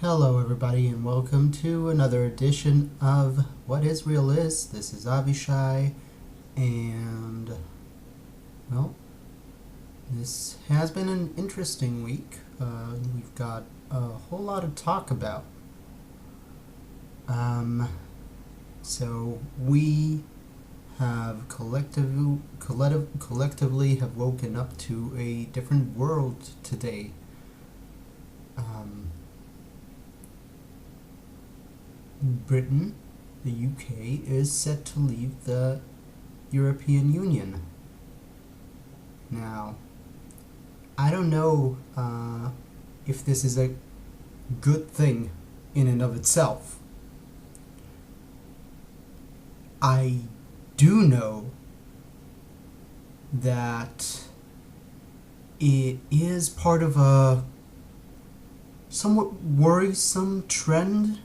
Hello everybody and welcome to another edition of What Israel Is. This is Avishai and, well, this has been an interesting week. We've got a whole lot to talk about. So we have collectively have woken up to a different world today. Britain, the UK, is set to leave the European Union. Now, I don't know if this is a good thing in and of itself. I do know that it is part of a somewhat worrisome trend,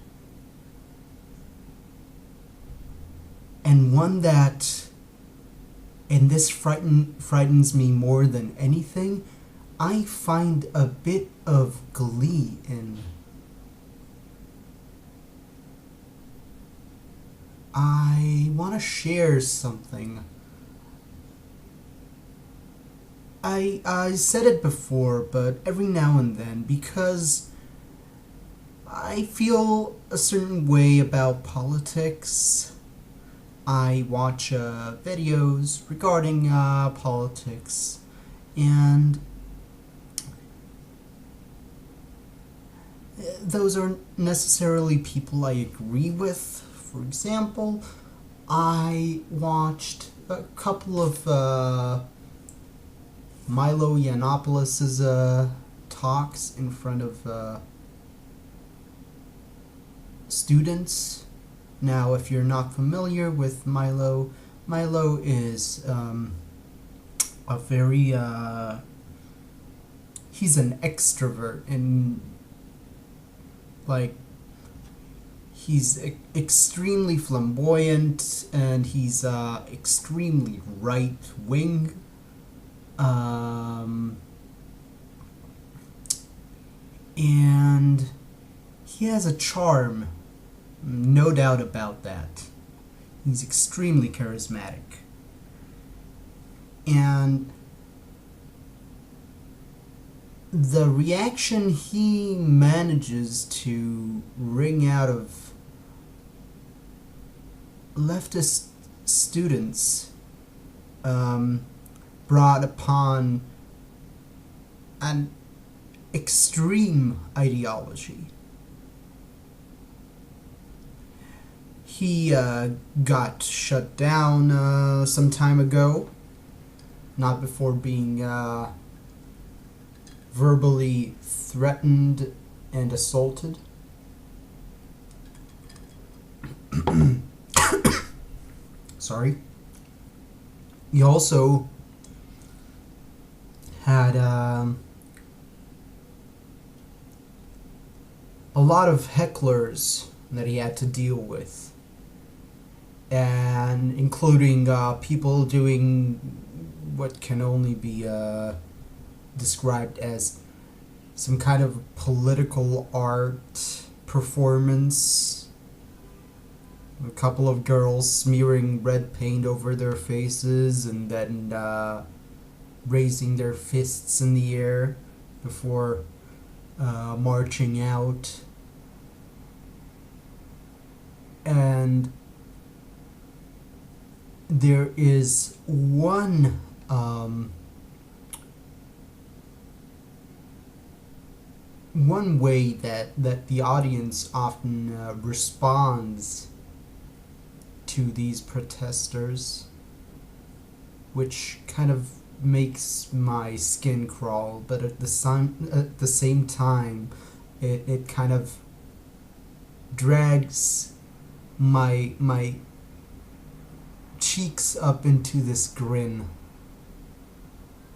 and one that, and this frightens me more than anything, I find a bit of glee in. I want to share something. I said it before, but every now and then, because I feel a certain way about politics, I watch videos regarding politics, and those aren't necessarily people I agree with. For example, I watched a couple of Milo Yiannopoulos' talks in front of students. Now, if you're not familiar with Milo, Milo is a very, he's an extrovert, and, like, he's extremely flamboyant, and he's extremely right-wing. And he has a charm. No doubt about that. He's extremely charismatic. And the reaction he manages to wring out of leftist students brought upon an extreme ideology. He got shut down some time ago, not before being verbally threatened and assaulted. Sorry. He also had a lot of hecklers that he had to deal with, and including people doing what can only be described as some kind of political art performance. A couple of girls smearing red paint over their faces and then raising their fists in the air before marching out. And there is one way that the audience often responds to these protesters, which kind of makes my skin crawl, but at the same time, it kind of drags my cheeks up into this grin,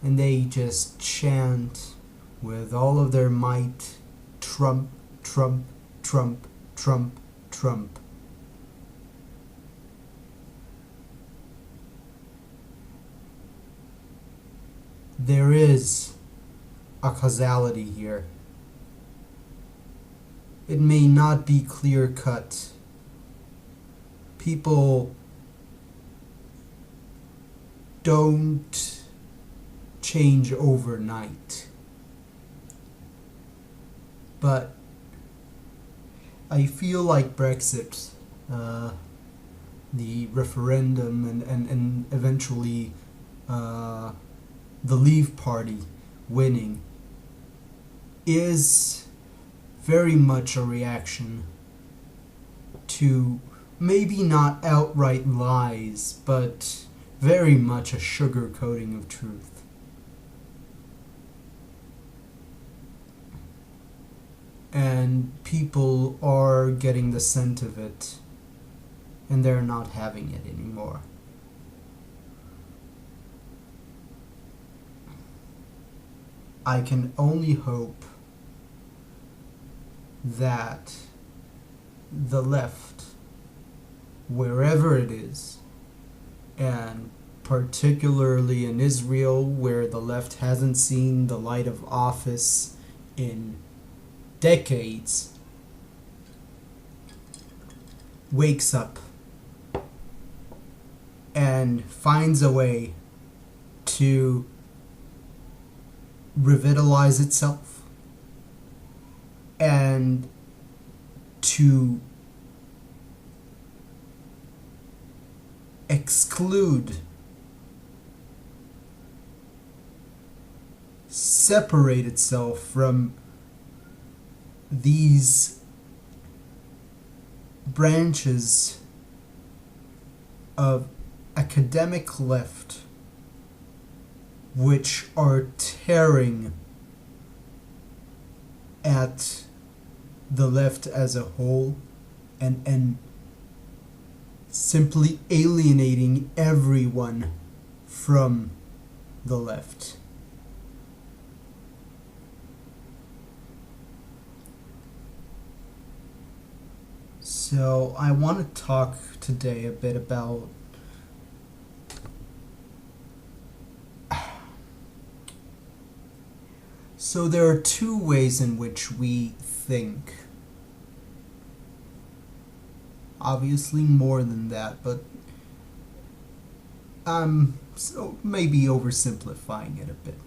and they just chant with all of their might, Trump, Trump, Trump, Trump, Trump. There is a causality here. it may not be clear cut. People don't change overnight. But I feel like Brexit, the referendum, and eventually the Leave Party winning, is very much a reaction to maybe not outright lies, but very much a sugarcoating of truth. And people are getting the scent of it, and they're not having it anymore. I can only hope that the left, wherever it is, and particularly in Israel, where the left hasn't seen the light of office in decades, wakes up and finds a way to revitalize itself and to exclude, separate itself from these branches of academic left which are tearing at the left as a whole and simply alienating everyone from the left. So I want to talk today a bit about so there are two ways in which we think. Obviously more than that, but so maybe oversimplifying it a bit.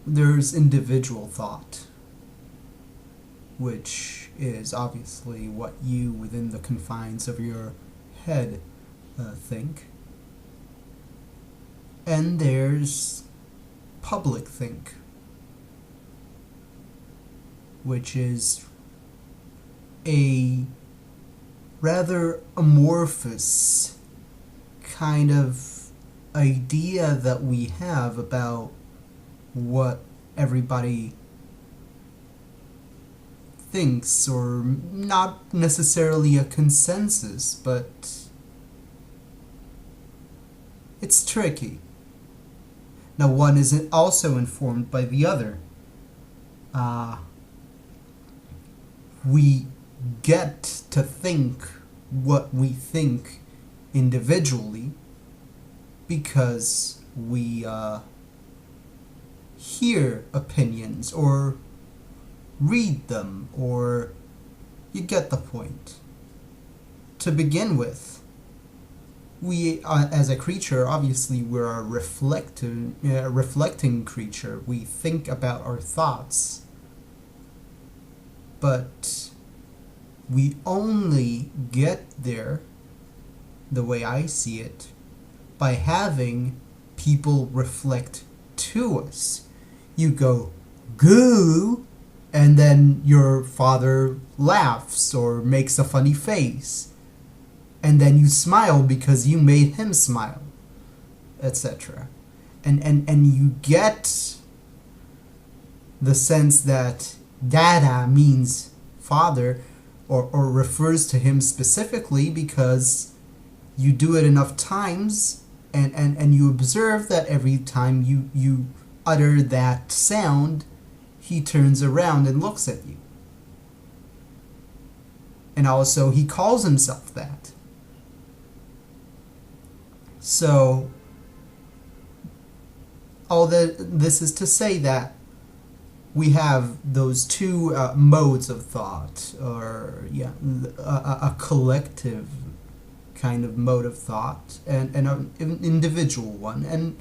There's individual thought, which is obviously what you, within the confines of your head, think. And there's public think, which is a rather amorphous kind of idea that we have about what everybody thinks, or not necessarily a consensus, but it's tricky. Now, one is also informed by the other. We get to think what we think individually because we hear opinions or read them, or you get the point. To begin with, we, as a creature, obviously we're a reflecting creature. We think about our thoughts, but we only get there, the way I see it, by having people reflect to us. You go, goo, and then your father laughs or makes a funny face, and then you smile because you made him smile, etc. And you get the sense that dada means father, or refers to him specifically because you do it enough times, and you observe that every time you utter that sound, he turns around and looks at you. And also he calls himself that. So all this is to say that we have those two modes of thought, or yeah, a collective kind of mode of thought, and an individual one. And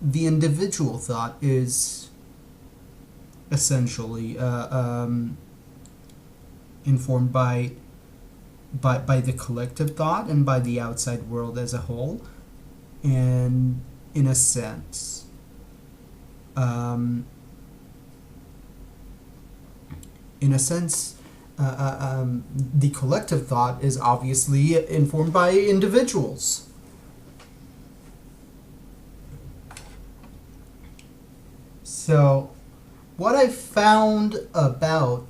the individual thought is essentially informed by the collective thought and by the outside world as a whole. And in a sense, the collective thought is obviously informed by individuals. So, what I found about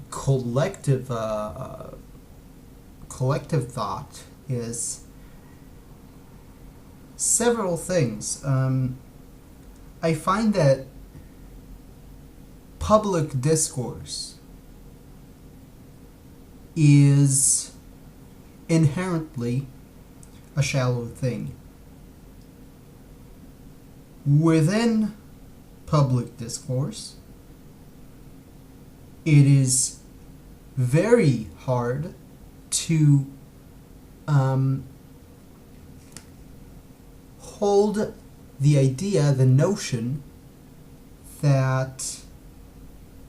collective thought is several things. I find that public discourse is inherently a shallow thing. Within public discourse, it is very hard to hold the idea, the notion that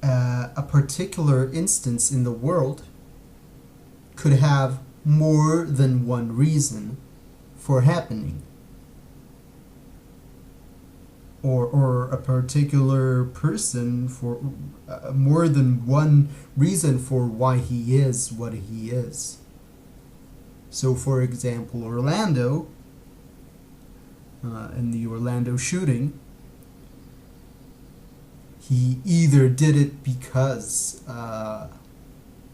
a particular instance in the world could have more than one reason for happening, or a particular person for more than one reason for why he is what he is. So, for example, Orlando, in the Orlando shooting, he either did it because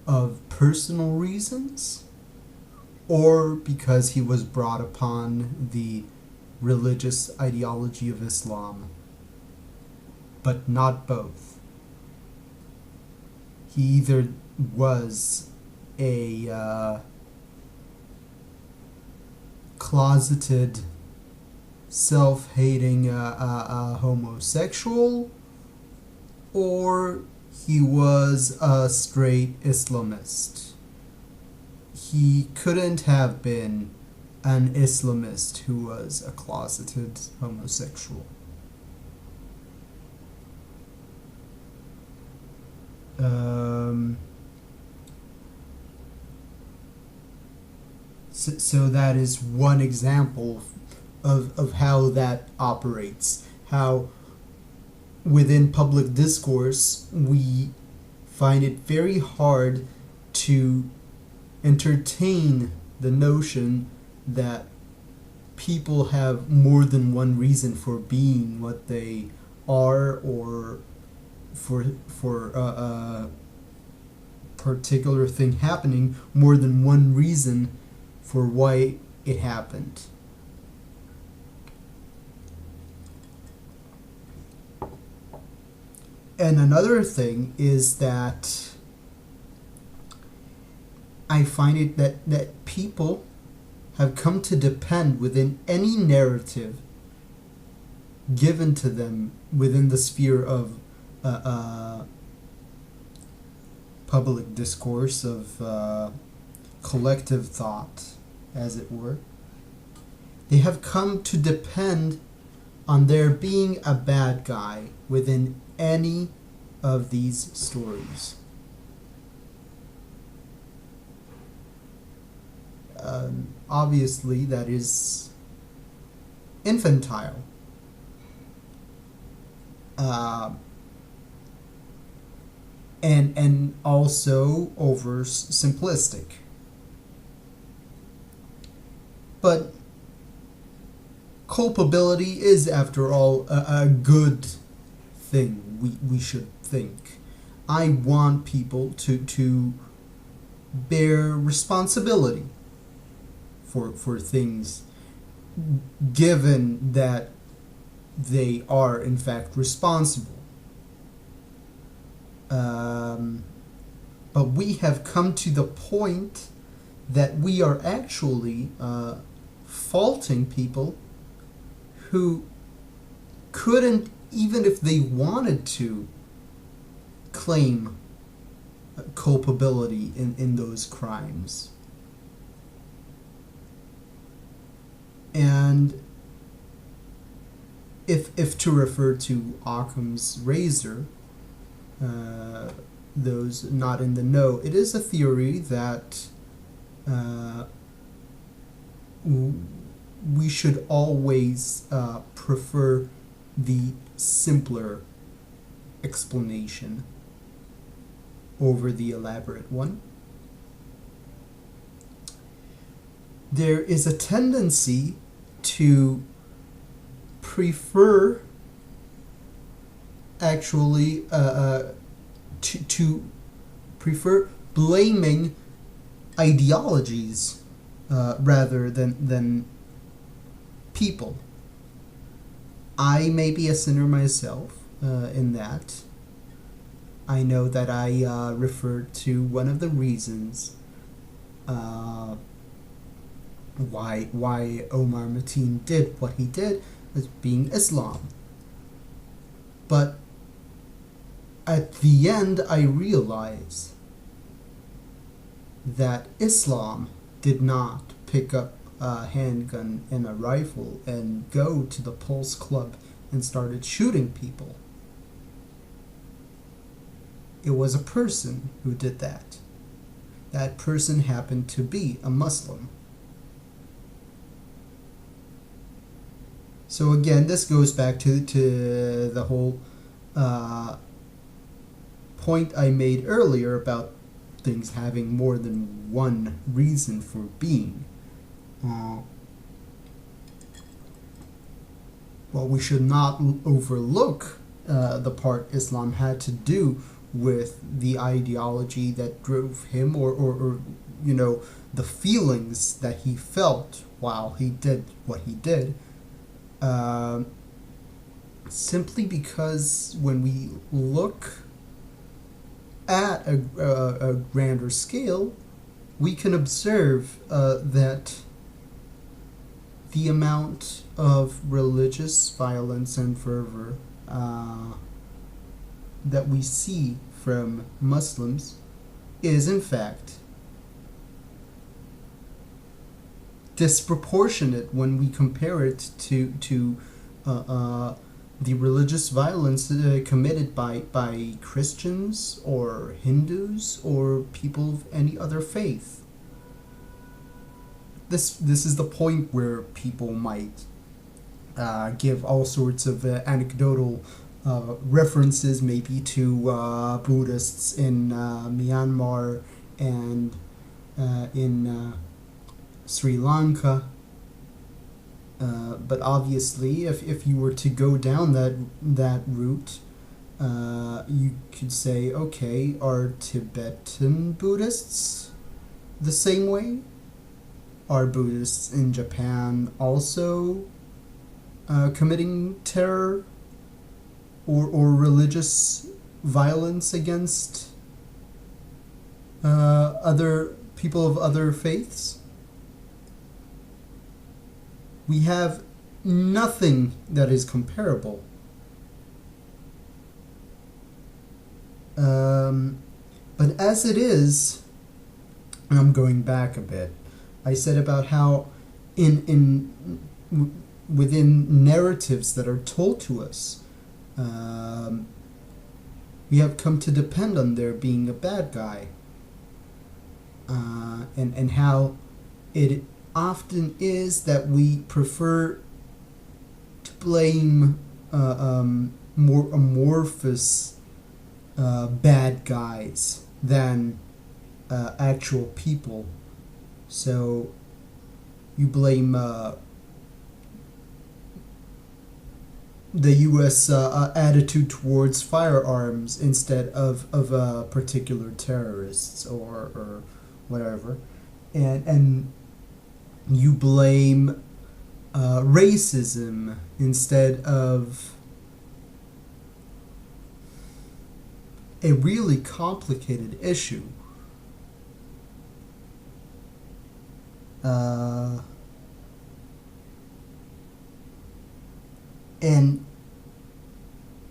of personal reasons, or because he was brought upon the religious ideology of Islam, but not both. He either was a closeted, self-hating homosexual, or he was a straight Islamist. He couldn't have been an Islamist who was a closeted homosexual. So that is one example of how that operates. How within public discourse we find it very hard to entertain the notion that people have more than one reason for being what they are, or for a particular thing happening, more than one reason for why it happened. And another thing is that I find it that people have come to depend within any narrative given to them within the sphere of public discourse, of collective thought, as it were. They have come to depend on there being a bad guy within any of these stories. Obviously, that is infantile. And also oversimplistic. But culpability is, after all, a good thing, we should think. I want people to bear responsibility for things, given that they are in fact responsible. But we have come to the point that we are actually faulting people who couldn't, even if they wanted to, claim culpability in those crimes. And if to refer to Occam's razor, those not in the know, it is a theory that we should always prefer the simpler explanation over the elaborate one. There is a tendency to prefer actually to prefer blaming ideologies rather than people. I may be a sinner myself in that. I know that I referred to one of the reasons why Omar Mateen did what he did as being Islam. But at the end, I realize that Islam did not pick up a handgun and a rifle and go to the Pulse Club and started shooting people. It was a person who did that. That person happened to be a Muslim. So again, this goes back to the whole point I made earlier about things having more than one reason for being. Well, we should not overlook the part Islam had to do with the ideology that drove him, or you know, the feelings that he felt while he did what he did. Simply because when we look at a grander scale, we can observe that the amount of religious violence and fervor that we see from Muslims is in fact disproportionate when we compare it to the religious violence committed by Christians or Hindus or people of any other faith. This is the point where people might give all sorts of anecdotal references, maybe to Buddhists in Myanmar and in Sri Lanka. But obviously, if you were to go down that route, you could say, okay, are Tibetan Buddhists the same way? Are Buddhists in Japan also committing terror or religious violence against other people of other faiths? We have nothing that is comparable. But as it is, and I'm going back a bit, I said about how within narratives that are told to us, we have come to depend on there being a bad guy, and how it often is that we prefer to blame more amorphous bad guys than actual people. So you blame the U.S. Attitude towards firearms instead of particular terrorists or whatever, and you blame racism instead of a really complicated issue. And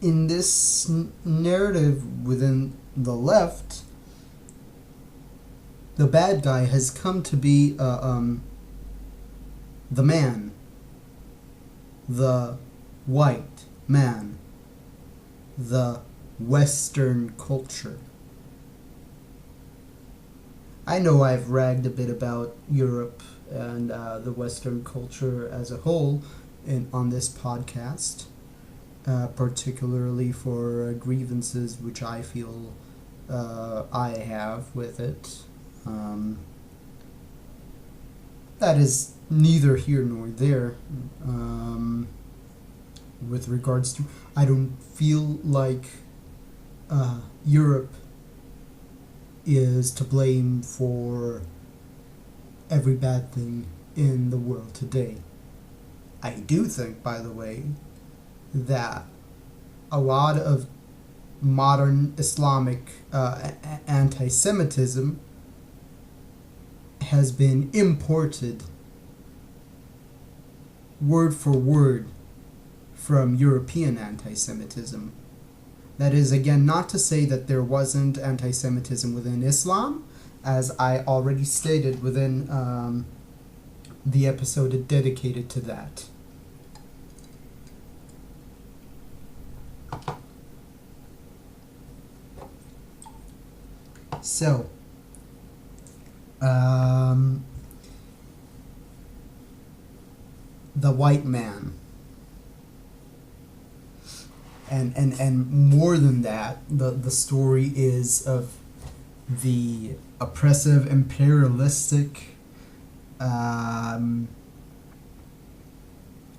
in this narrative within the left, the bad guy has come to be the man, the white man, the Western culture. I know I've ragged a bit about Europe and the Western culture as a whole on this podcast, particularly for grievances which I feel I have with it. That is neither here nor there. With regards to, I don't feel like Europe is to blame for every bad thing in the world today. I do think, by the way, that a lot of modern Islamic anti-Semitism has been imported word for word from European anti-Semitism. That is, again, not to say that there wasn't anti-Semitism within Islam, as I already stated within the episode dedicated to that. So, the white man. And more than that, the story is of the oppressive, imperialistic,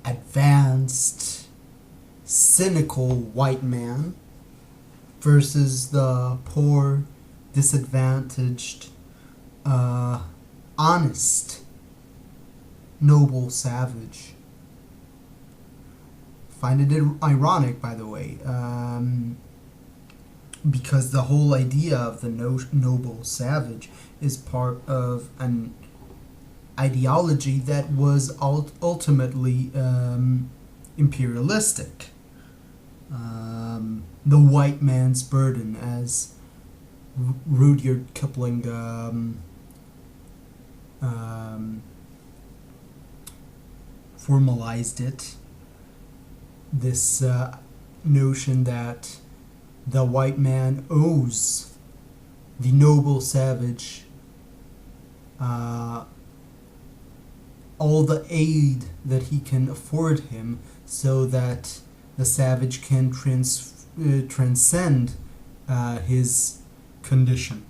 advanced, cynical white man versus the poor, disadvantaged, honest, noble savage. Find it ironic, by the way, because the whole idea of the noble savage is part of an ideology that was ultimately imperialistic. The white man's burden, as Rudyard Kipling formalized it. This notion that the white man owes the noble savage all the aid that he can afford him, so that the savage can transcend his condition.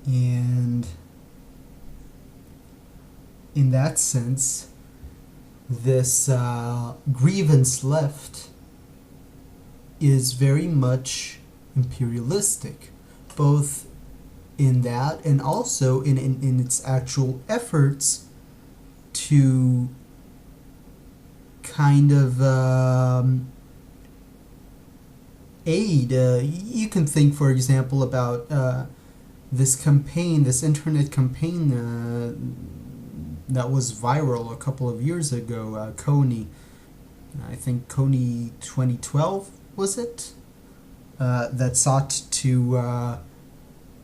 And in that sense, this grievance left is very much imperialistic, both in that and also in its actual efforts to kind of aid. You can think, for example, about this campaign, this internet campaign that was viral a couple of years ago, Coney. I think Coney 2012, was it? That sought to,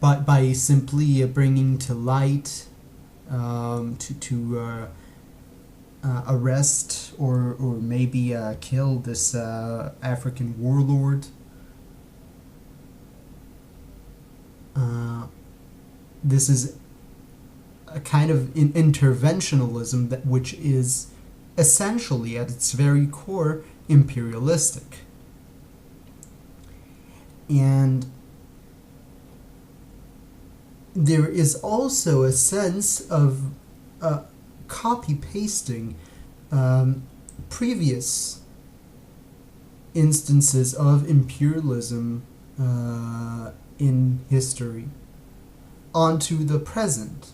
by simply bringing to light, to arrest or maybe kill this African warlord. This is a kind of interventionalism that which is essentially at its very core imperialistic. And there is also a sense of copy-pasting previous instances of imperialism in history onto the present.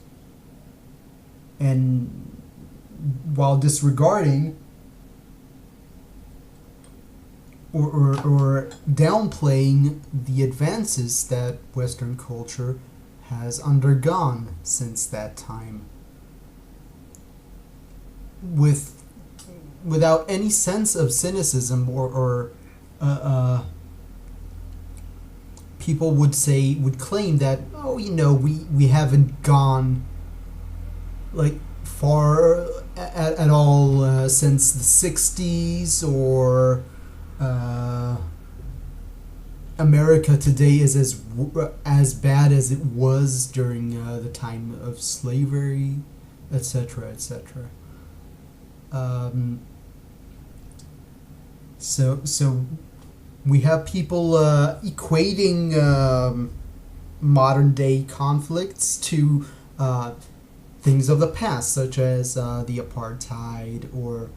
And while disregarding or downplaying the advances that Western culture has undergone since that time, with without any sense of cynicism or people would claim that, oh, we haven't gone like far at all since the 60s, or America today is as bad as it was during the time of slavery, etc., etc. So we have people equating modern day conflicts to things of the past, such as the apartheid, or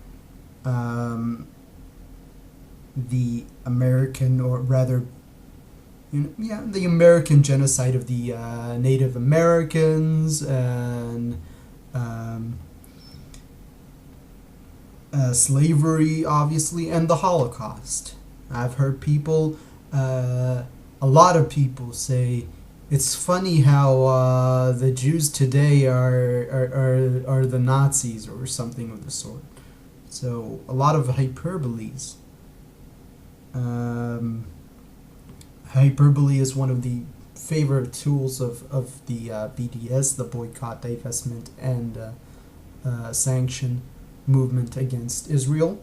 the American, or rather, the American genocide of the Native Americans, and slavery, obviously, and the Holocaust. I've heard people, a lot of people say, it's funny how the Jews today are the Nazis or something of the sort. So a lot of hyperboles. Hyperbole is one of the favorite tools of the BDS, the boycott, divestment, and sanction movement against Israel.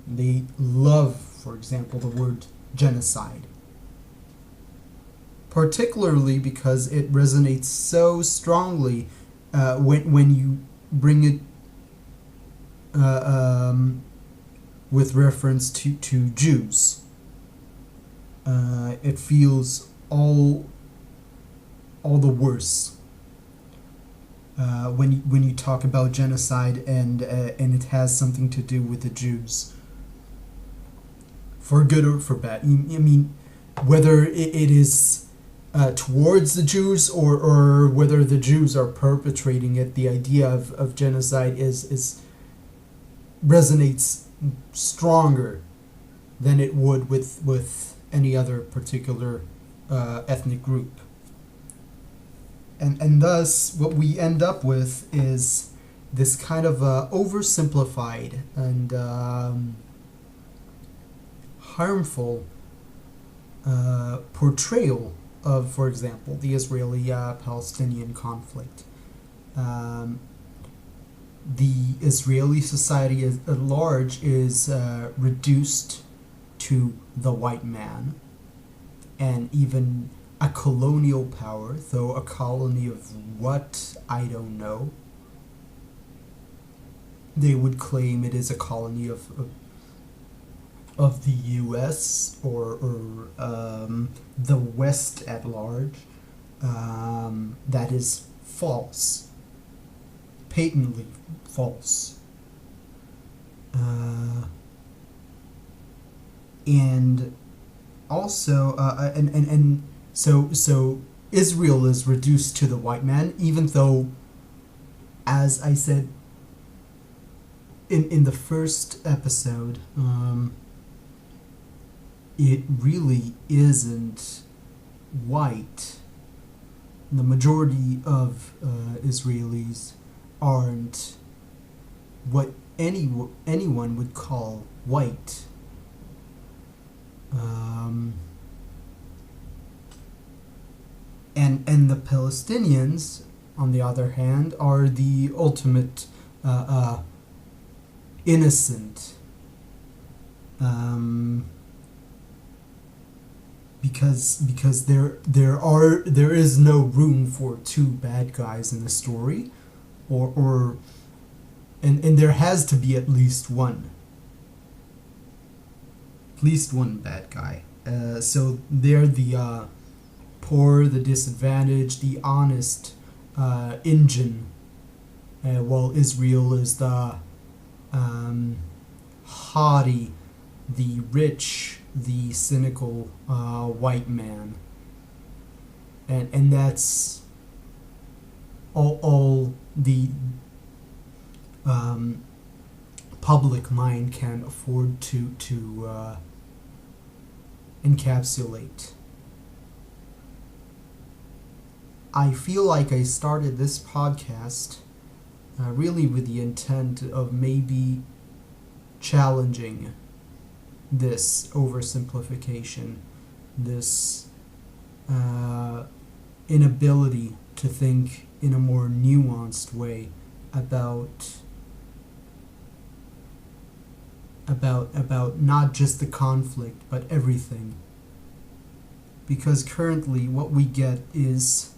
They love, for example, the word genocide, particularly because it resonates so strongly when you bring it with reference to Jews. It feels all the worse when you talk about genocide and it has something to do with the Jews, for good or for bad. I mean, whether it is towards the Jews or whether the Jews are perpetrating it, the idea of genocide is resonates stronger than it would with any other particular ethnic group. And thus, what we end up with is this kind of oversimplified and harmful portrayal of, for example, the Israeli-Palestinian conflict. The Israeli society at large is reduced to the white man, and even a colonial power, though a colony of what, I don't know. They would claim it is a colony of the U.S. or the West at large. That is false, patently false. And also, so Israel is reduced to the white man, even though, as I said in the first episode, it really isn't white. The majority of Israelis aren't what anyone would call white. And the Palestinians, on the other hand, are the ultimate innocent, because there is no room for two bad guys in the story, and there has to be at least one bad guy. So they're the poor, the disadvantaged, the honest engine, while Israel is the haughty, the rich, the cynical white man. And that's all the public mind can afford to encapsulate. I feel like I started this podcast really with the intent of maybe challenging this oversimplification, this inability to think in a more nuanced way about not just the conflict but everything, because currently what we get is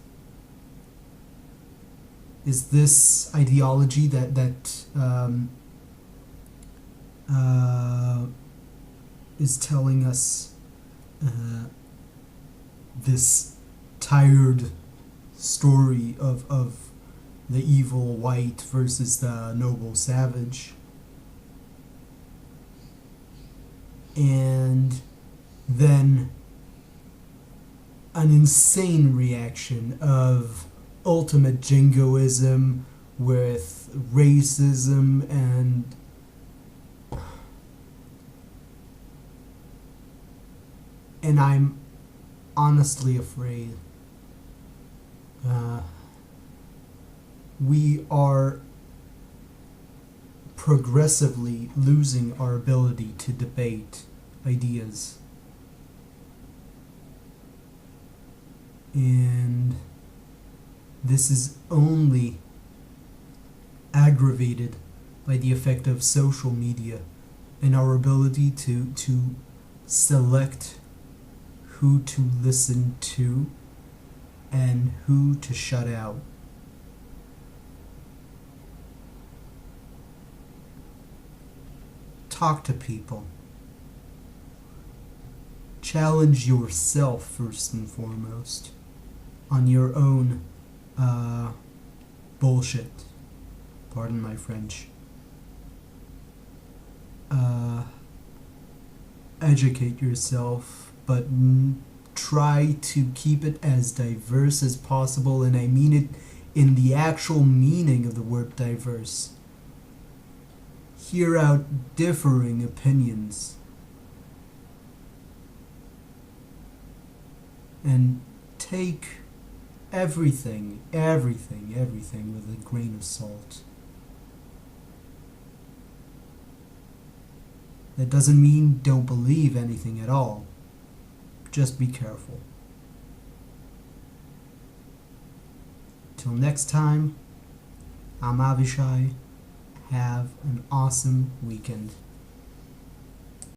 this ideology that is telling us this tired story of the evil white versus the noble savage, and then an insane reaction of ultimate jingoism with racism and I'm honestly afraid we are progressively losing our ability to debate ideas. And this is only aggravated by the effect of social media and our ability to select who to listen to and who to shut out. Talk to people. Challenge yourself first and foremost on your own bullshit. Pardon my French. Educate yourself, but try to keep it as diverse as possible, and I mean it in the actual meaning of the word diverse. Hear out differing opinions and take everything with a grain of salt. That doesn't mean don't believe anything at all. Just be careful. Till next time, I'm Avishai. Have an awesome weekend.